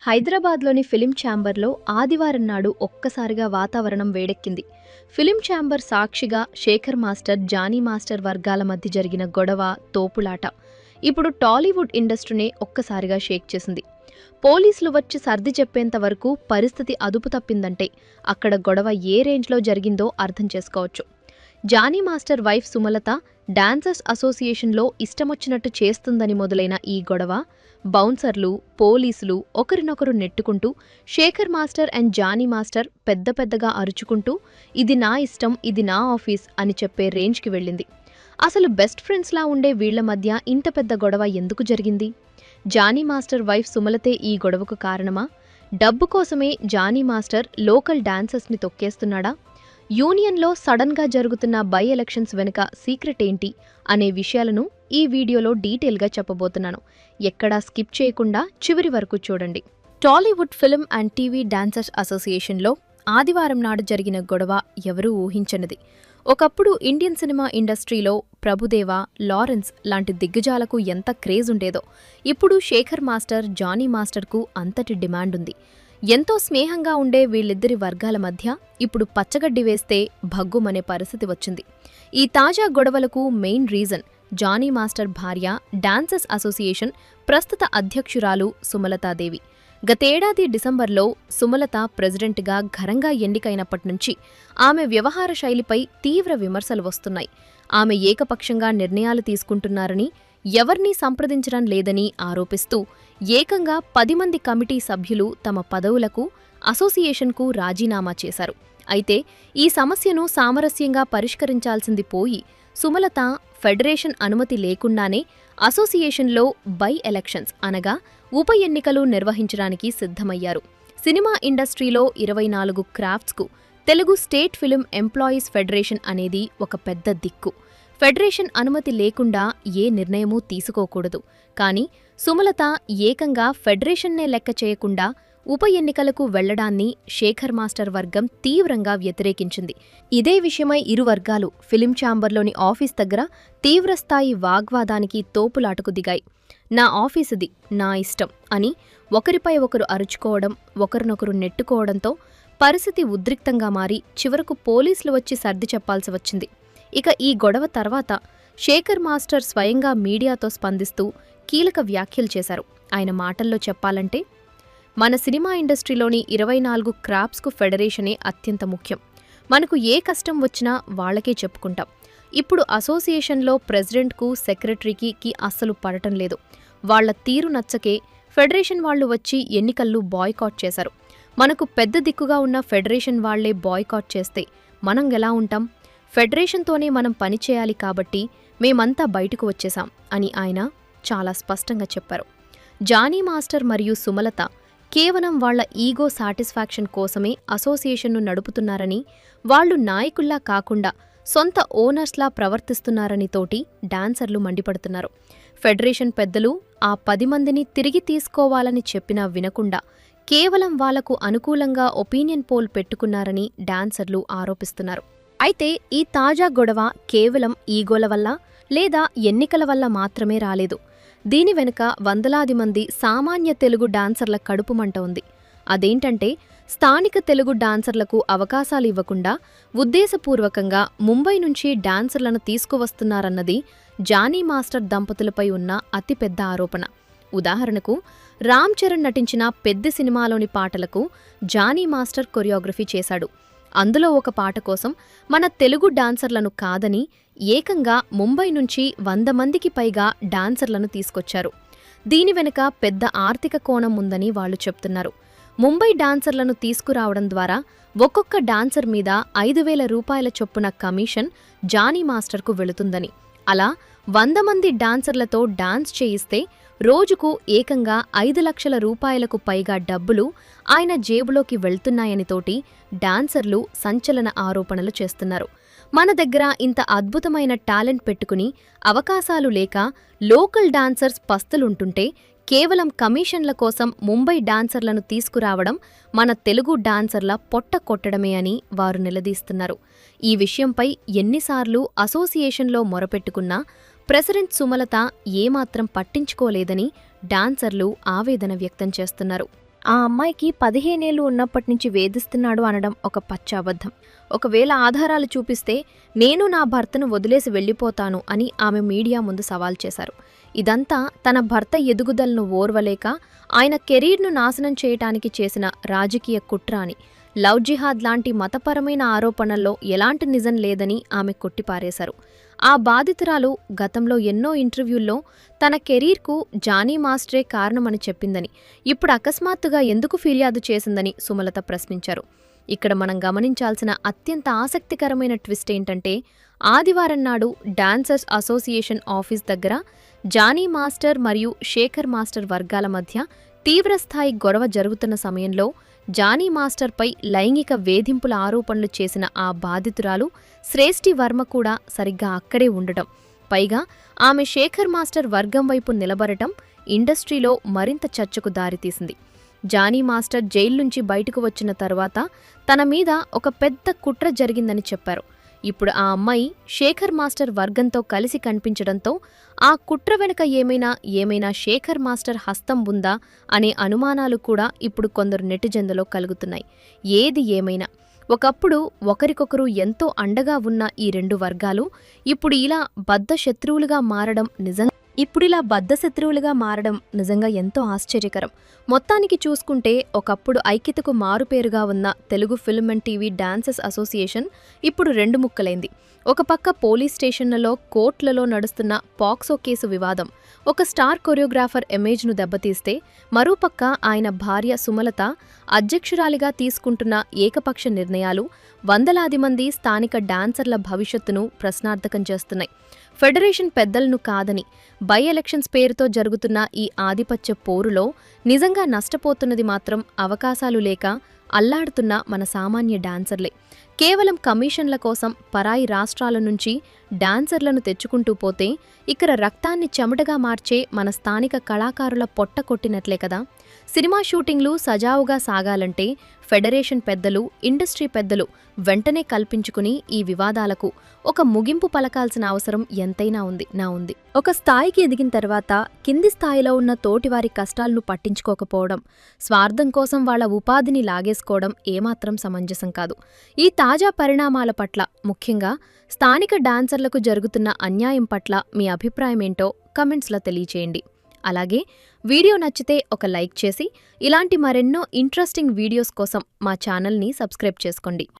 హైదరాబాద్లోని ఫిలిం ఛాంబర్లో ఆదివారం నాడు ఒక్కసారిగా వాతావరణం వేడెక్కింది. ఫిలిం ఛాంబర్ సాక్షిగా శేఖర్ మాస్టర్, జానీ మాస్టర్ వర్గాల మధ్య జరిగిన గొడవ, తోపులాట ఇప్పుడు టాలీవుడ్ ఇండస్ట్రీనే ఒక్కసారిగా షేక్ చేసింది. పోలీసులు వచ్చి సర్ది చెప్పేంత వరకు పరిస్థితి అదుపు తప్పిందంటే అక్కడ గొడవ ఏ రేంజ్లో జరిగిందో అర్థం చేసుకోవచ్చు. Jani master wife Sumalatha dancers అసోసియేషన్లో ఇష్టమొచ్చినట్టు చేస్తుందని మొదలైన ఈ గొడవ బౌన్సర్లు, పోలీసులు ఒకరినొకరు నెట్టుకుంటూ Shekar master and Jani master పెద్ద పెద్దగా అరుచుకుంటూ ఇది నా ఇష్టం, ఇది నా ఆఫీస్ అని చెప్పే రేంజ్కి వెళ్ళింది. అసలు బెస్ట్ ఫ్రెండ్స్లా ఉండే వీళ్ల మధ్య ఇంత పెద్ద గొడవ ఎందుకు జరిగింది? జానీ మాస్టర్ వైఫ్ సుమలతే ఈ గొడవకు కారణమా? డబ్బు కోసమే జానీ మాస్టర్ లోకల్ డాన్సర్స్ని తొక్కేస్తున్నాడా? యూనియన్లో సడన్గా జరుగుతున్న బై ఎలక్షన్స్ వెనుక సీక్రెట్ ఏంటి అనే విషయాలను ఈ వీడియోలో డీటెయిల్గా చెప్పబోతున్నాను. ఎక్కడా స్కిప్ చేయకుండా చివరి వరకు చూడండి. Tollywood film and TV dancers అసోసియేషన్లో ఆదివారం నాడు జరిగిన గొడవ ఎవరూ ఊహించనిది. ఒకప్పుడు ఇండియన్ సినిమా ఇండస్ట్రీలో ప్రభుదేవా, లారెన్స్ లాంటి దిగ్గజాలకు ఎంత క్రేజ్ ఉండేదో ఇప్పుడు శేఖర్ మాస్టర్, జానీ మాస్టర్కు అంతటి డిమాండ్ ఉంది. ఎంతో స్నేహంగా ఉండే వీళ్ళిద్దరి వర్గాల మధ్య ఇప్పుడు పచ్చగడ్డి వేస్తే భగ్గుమనే పరిస్థితి వచ్చింది. ఈ తాజా గొడవలకు మెయిన్ రీజన్ జానీ మాస్టర్ భార్య, డాన్సర్స్ అసోసియేషన్ ప్రస్తుత అధ్యక్షురాలు సుమలతాదేవి. గతేడాది డిసెంబర్లో సుమలత ప్రెసిడెంట్గా ఘనంగా ఎన్నికైనప్పటినుంచి ఆమె వ్యవహార శైలిపై తీవ్ర విమర్శలు వస్తున్నాయి. ఆమె ఏకపక్షంగా నిర్ణయాలు తీసుకుంటున్నారని, ఎవర్నీ సంప్రదించడం లేదని ఆరోపిస్తూ ఏకంగా 10 మంది కమిటీ సభ్యులు తమ పదవులకు, అసోసియేషన్కు రాజీనామా చేశారు. అయితే ఈ సమస్యను సామరస్యంగా పరిష్కరించాల్సింది పోయి సుమలత ఫెడరేషన్ అనుమతి లేకుండానే అసోసియేషన్లో బై ఎలక్షన్స్ అనగా ఉప ఎన్నికలు నిర్వహించడానికి సిద్ధమయ్యారు. సినిమా ఇండస్ట్రీలో 24 క్రాఫ్ట్స్కు Telugu state film employees federation అనేది ఒక పెద్ద దిక్కు. ఫెడరేషన్ అనుమతి లేకుండా ఏ నిర్ణయమూ తీసుకోకూడదు. కానీ సుమలత ఏకంగా ఫెడరేషన్నే లెక్క చేయకుండా ఉప ఎన్నికలకు వెళ్లడాన్ని శేఖర్ మాస్టర్ వర్గం తీవ్రంగా వ్యతిరేకించింది. ఇదే విషయమై ఇరు వర్గాలు ఫిలిం ఛాంబర్లోని ఆఫీస్ దగ్గర తీవ్రస్థాయి వాగ్వాదానికి, తోపులాటకు దిగాయి. నా ఆఫీసుది, నా ఇష్టం అని ఒకరిపై ఒకరు అరుచుకోవడం, ఒకరినొకరు నెట్టుకోవడంతో పరిస్థితి ఉద్రిక్తంగా మారి చివరకు పోలీసులు వచ్చి సర్ది చెప్పాల్సి వచ్చింది. ఇక ఈ గొడవ తర్వాత శేఖర్ మాస్టర్ స్వయంగా మీడియాతో స్పందిస్తూ కీలక వ్యాఖ్యలు చేశారు. ఆయన మాటల్లో చెప్పాలంటే, మన సినిమా ఇండస్ట్రీలోని 24 క్రాఫ్ట్స్కు ఫెడరేషనే అత్యంత ముఖ్యం. మనకు ఏ కష్టం వచ్చినా వాళ్లకే చెప్పుకుంటాం. ఇప్పుడు అసోసియేషన్లో ప్రెసిడెంట్కు, సెక్రటరీకి అస్సలు పడటం లేదు. వాళ్ల తీరు నచ్చకే ఫెడరేషన్ వాళ్లు వచ్చి ఎన్నికల్లో బాయ్కాట్ చేశారు. మనకు పెద్ద దిక్కుగా ఉన్న ఫెడరేషన్ వాళ్లే బాయ్కాట్ చేస్తే మనం ఎలా ఉంటాం? ఫెడరేషన్తోనే మనం పనిచేయాలి కాబట్టి మేమంతా బయటకు వచ్చేశాం అని ఆయన చాలా స్పష్టంగా చెప్పారు. జానీ మాస్టర్ మరియు సుమలత కేవలం వాళ్ల ఈగో సాటిస్ఫాక్షన్ కోసమే అసోసియేషన్ను నడుపుతున్నారని, వాళ్లు నాయకుల్లా కాకుండా సొంత ఓనర్స్లా ప్రవర్తిస్తున్నారని తోటి డాన్సర్లు మండిపడుతున్నారు. ఫెడరేషన్ పెద్దలు ఆ 10 మందిని తిరిగి తీసుకోవాలని చెప్పినా వినకుండా కేవలం వాళ్లకు అనుకూలంగా ఒపీనియన్ పోల్ పెట్టుకున్నారని డాన్సర్లు ఆరోపిస్తున్నారు. అయితే ఈ తాజా గొడవ కేవలం ఈగోల వల్ల లేదా ఎన్నికల వల్ల మాత్రమే రాలేదు. దీని వెనుక వందలాది మంది సామాన్య తెలుగు డాన్సర్ల కడుపుమంట ఉంది. అదేంటంటే, స్థానిక తెలుగు డాన్సర్లకు అవకాశాలు ఇవ్వకుండా ఉద్దేశపూర్వకంగా ముంబై నుంచి డాన్సర్లను తీసుకువస్తున్నారన్నది జానీ మాస్టర్ దంపతులపై ఉన్న అతిపెద్ద ఆరోపణ. ఉదాహరణకు, రామ్ చరణ్ నటించిన పెద్ద సినిమాలోని పాటలకు జానీ మాస్టర్ కొరియోగ్రఫీ చేశాడు. అందులో ఒక పాట కోసం మన తెలుగు డాన్సర్లను కాదని ఏకంగా ముంబై నుంచి 100 మందికి పైగా డాన్సర్లను తీసుకొచ్చారు. దీని వెనుక పెద్ద ఆర్థిక కోణం ఉందని వాళ్లు చెప్తున్నారు. ముంబై డాన్సర్లను తీసుకురావడం ద్వారా ఒక్కొక్క డాన్సర్ మీద 5,000 రూపాయల చొప్పున కమిషన్ జానీ మాస్టర్కు వెళుతుందని, అలా 100 మంది డాన్సర్లతో డాన్స్ చేయిస్తే రోజుకు ఏకంగా 5 లక్షల రూపాయలకు పైగా డబ్బులు ఆయన జేబులోకి వెళ్తున్నాయని తోటి డాన్సర్లు సంచలన ఆరోపణలు చేస్తున్నారు. మన దగ్గర ఇంత అద్భుతమైన టాలెంట్ పెట్టుకుని అవకాశాలు లేక లోకల్ డాన్సర్స్ పస్తులుంటుంటే కేవలం కమిషన్ల కోసం ముంబై డాన్సర్లను తీసుకురావడం మన తెలుగు డాన్సర్ల పొట్ట కొట్టడమే అని వారు నిలదీస్తున్నారు. ఈ విషయంపై ఎన్నిసార్లు అసోసియేషన్లో మొరపెట్టుకున్నా ప్రెసిడెంట్ సుమలత ఏమాత్రం పట్టించుకోలేదని డాన్సర్లు ఆవేదన వ్యక్తం చేస్తున్నారు. ఆ అమ్మాయికి 15 ఏళ్లు ఉన్నప్పటినుంచి వేధిస్తున్నాడు అనడం ఒక పచ్చాబద్ధం. ఒకవేళ ఆధారాలు చూపిస్తే నేను నా భర్తను వదిలేసి వెళ్ళిపోతాను అని ఆమె మీడియా ముందు సవాల్ చేశారు. ఇదంతా తన భర్త ఎదుగుదలను ఓర్వలేక ఆయన కెరీర్ను నాశనం చేయటానికి చేసిన రాజకీయ కుట్ర అని, లవ్ జిహాద్ లాంటి మతపరమైన ఆరోపణల్లో ఎలాంటి నిజం లేదని ఆమె కొట్టిపారేశారు. ఆ బాధితురాలు గతంలో ఎన్నో ఇంటర్వ్యూల్లో తన కెరీర్కు జానీ మాస్టరే కారణమని చెప్పిందని, ఇప్పుడు అకస్మాత్తుగా ఎందుకు ఫిర్యాదు చేసిందని సుమలత ప్రశ్నించారు. ఇక్కడ మనం గమనించాల్సిన అత్యంత ఆసక్తికరమైన ట్విస్ట్ ఏంటంటే, ఆదివారం నాడు డాన్సర్స్ అసోసియేషన్ ఆఫీస్ దగ్గర జానీ మాస్టర్ మరియు శేఖర్ మాస్టర్ వర్గాల మధ్య తీవ్రస్థాయి గొడవ జరుగుతున్న సమయంలో జానీ మాస్టర్పై లైంగిక వేధింపుల ఆరోపణలు చేసిన ఆ బాధితురాలు శ్రేష్ఠి వర్మ కూడా సరిగ్గా అక్కడే ఉండటం, పైగా ఆమె శేఖర్ మాస్టర్ వర్గం వైపు నిలబడటం ఇండస్ట్రీలో మరింత చర్చకు దారితీసింది. జానీ మాస్టర్ జైలు నుంచి బయటకు వచ్చిన తరువాత తన మీద ఒక పెద్ద కుట్ర జరిగిందని చెప్పారు. ఇప్పుడు ఆ అమ్మాయి శేఖర్ మాస్టర్ వర్గంతో కలిసి కనిపించడంతో ఆ కుట్ర వెనుక ఏమైనా శేఖర్ మాస్టర్ హస్తం ఉందా అనే అనుమానాలు కూడా ఇప్పుడు కొందరు నెటిజన్లలో కలుగుతున్నాయి. ఏది ఏమైనా ఒకప్పుడు ఒకరికొకరు ఎంతో అండగా ఉన్న ఈ రెండు వర్గాలు ఇప్పుడు ఇలా బద్ధశత్రువులుగా మారడం నిజంగా ఎంతో ఆశ్చర్యకరం. మొత్తానికి చూసుకుంటే ఒకప్పుడు ఐక్యతకు మారుపేరుగా ఉన్న Telugu film and TV dancers association ఇప్పుడు రెండు ముక్కలైంది. ఒక పక్క పోలీస్ స్టేషన్లలో, కోర్టులలో నడుస్తున్న పాక్సో కేసు వివాదం ఒక స్టార్ కొరియోగ్రాఫర్ ఇమేజ్ను దెబ్బతీస్తే, మరోపక్క ఆయన భార్య సుమలత అధ్యక్షురాలిగా తీసుకుంటున్న ఏకపక్ష నిర్ణయాలు వందలాది మంది స్థానిక డాన్సర్ల భవిష్యత్తును ప్రశ్నార్థకం చేస్తున్నాయి. ఫెడరేషన్ పెద్దలను కాదని బై ఎలక్షన్స్ పేరుతో జరుగుతున్న ఈ ఆధిపత్య పోరులో నిజంగా నష్టపోతున్నది మాత్రం అవకాశాలు లేక అల్లాడుతున్న మన సామాన్య డాన్సర్లే. కేవలం కమిషన్ల కోసం పరాయి రాష్ట్రాల నుంచి డాన్సర్లను తెచ్చుకుంటూ పోతే ఇక్కడ రక్తాన్ని చెమటగా మార్చే మన స్థానిక కళాకారుల పొట్ట కొట్టినట్లే కదా. సినిమా షూటింగ్లు సజావుగా సాగాలంటే ఫెడరేషన్ పెద్దలు, ఇండస్ట్రీ పెద్దలు వెంటనే కల్పించుకుని ఈ వివాదాలకు ఒక ముగింపు పలకాల్సిన అవసరం ఎంతైనా ఉంది. ఒక స్థాయికి ఎదిగిన తర్వాత కింది స్థాయిలో ఉన్న తోటివారి కష్టాలను పట్టించుకోకపోవడం, స్వార్థం కోసం వాళ్ల ఉపాధిని లాగేసుకోవడం ఏమాత్రం సమంజసం కాదు. ఈ తాజా పరిణామాల పట్ల, ముఖ్యంగా స్థానిక డాన్సర్లకు జరుగుతున్న అన్యాయం పట్ల మీ అభిప్రాయమేంటో కమెంట్స్లో తెలియచేయండి. అలాగే వీడియో నచ్చితే ఒక లైక్ చేసి ఇలాంటి మరెన్నో ఇంట్రెస్టింగ్ వీడియోస్ కోసం మా ఛానల్ని సబ్స్క్రైబ్ చేసుకోండి.